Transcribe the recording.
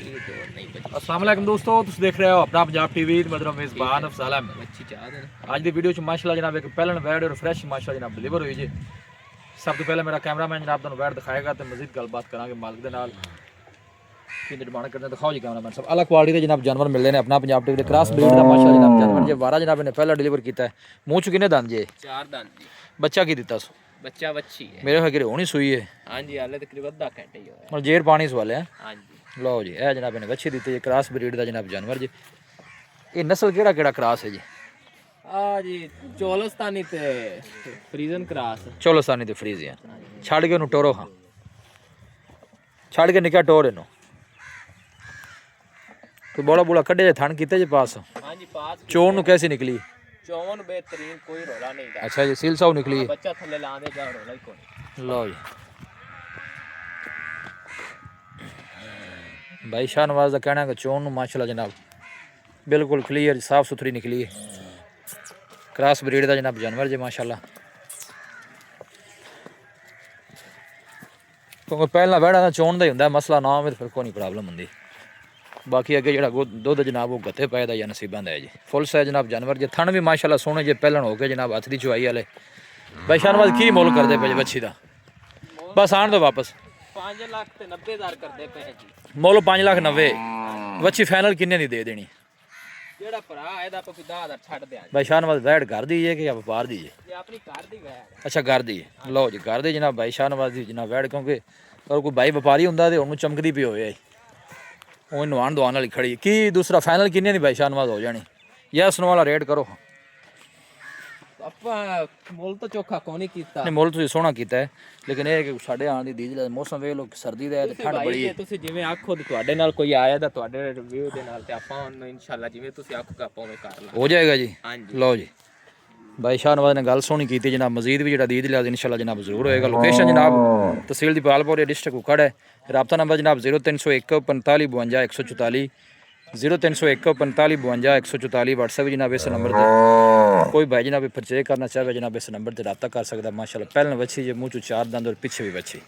अस्सलाम वालेकुम दोस्तों, तुम देख रहे हो अपना पंजाब टीवी। मतलब मेज़बान अफज़ल अहमद। आज की वीडियो माशाल्लाह जनाब एक पहलन वैड और फ्रैश माशाल्लाह जनाब डिलीवर हुई जी। सब तो पहले मेरा कैमरामैन जनाब तुहानू वैड दिखाएगा तो मजीद गलबात करांगे मालिक दे नाल। की डिमांड करते दिखाओ जी कैमरामैन सब अलग क्वालिटी के जनाब जानवर मिलते हैं अपना पंजाब टीवी क्रॉस ब्रीड का माशाल्लाह जनाब जानवर जे वारा जनाब ने पहला डिलीवर किया है। मूँह च किन्ने दंद जे? 4 दंद जी। बच्चा की दिता सो? बच्चा बच्ची है मेरे ख्याल होनी सुई है। हाँ जी, हाले तकरीबन आधा घंटे ही होया। और जेर पानी सवाल है। हाँ जी लो जी यह जनाब ने बच्चे दिते जी क्रॉस ब्रीड का जनाब जानवर जी। ये नस्ल केड़ा केड़ा क्रॉस है जी? जी चोलस्तानी ते फ्रीजन क्रॉस। चोलस्तानी ते फ्रीजियन छड़ के उन्होंने टोरो। हाँ छड़ के निका टोर इनू कोई बड़ा बुला कड्डे थन किते जी पास? हाँ जी पास। चोन नु कैसी निकली? चौन बेहतरीन, कोई रोला नहीं था। अच्छा जी सील साउ निकली है। बच्चा थल्ले लाने जा रोला ही कोई। लो जी भाई शाहनवाज का कहना है कि चोन नु माशाल्लाह जनाब बिल्कुल क्लियर साफ सुथरी निकली है। क्रॉस ब्रीड का जनाब जानवर जी माशाल्लाह। क्योंकि पहला वैड़ा का चोन का ही होंदा मसला ना होवे तो फिर कोई नहीं प्रॉब्लम होंदी। बाकी अगे जो दुध जनाब वो गत्ते पाए या नसीबा है जी। फुल साइज जनाब जानवर जे थन भी माशाल्लाह सोहने जे पहलन हो गए जनाब हथ की चुवाई वाले। भाई शाहनवाज की मोल करते पे बच्ची का? बस आन दो वापस। 5,90,000 करते पे जी। मोल 5,90,000 बच्ची फाइनल किन्ने दी दे देनी? जेड़ा भरा एदा पे 10,000 छੱਡ दिया। भाई शाहनवाज वैड घर दी है कि व्यापार दी है? ये अपनी कार दी वैड। अच्छा घर दी है। लो जी घर दी जनाब भाई शाहनवाज दी जनाब वैड क्योंकि और कोई भाई व्यापारी होंदा ते उन्होंने चमकदी पी होए वो नवान दवान वाली खड़ी की दूसरा फाइनल किन्ने दी भाई शाहनवाज हो जानी या सुनो वाला रेट करो। आपा मोल तो चोखा कोनी कीता। नहीं मोल तुसीं सोहना कीता है लेकिन ये कि साढ़े आने दी दीज मौसम वे लो सर्दी दा है ते ठंड बड़ी है। ਤੁਸੀਂ ਜਿਵੇਂ ਆਖੋ ਤੇ ਤੁਹਾਡੇ ਨਾਲ ਕੋਈ ਆਇਆ ਤਾਂ ਤੁਹਾਡੇ ਰਿਵਿਊ ਦੇ ਨਾਲ ਤੇ ਆਪਾਂ ਉਹਨੂੰ ਇਨਸ਼ਾਅੱਲਾ ਜਿਵੇਂ ਤੁਸੀਂ ਆਖੋਗੇ ਆਪਾਂ ਉਵੇਂ ਕਰ ਲਾਂਗੇ। हो जाएगा जी। हाँ जी लो जी भाई शाहनवाज ने गल सोहनी की जनाब मजीद भी जो दीद लिया इंशाल्लाह जनाब जरूर होएगा। लोकेशन जनाब तहसील दीपालपुर डिस्ट्रिक्ट कुकड़ है। रबता नंबर जनाब 0301 45 52 144 0301 45 52 144 व्हाट्सएप जनाब इस नंबर पर कोई भाई जनाब परचेज करना चाहे जनाब इस नंबर पर रबता कर सकता। माशाल्लाह पहले बच्ची जो मुँह चो 4 दंद और पिछे भी बच्ची।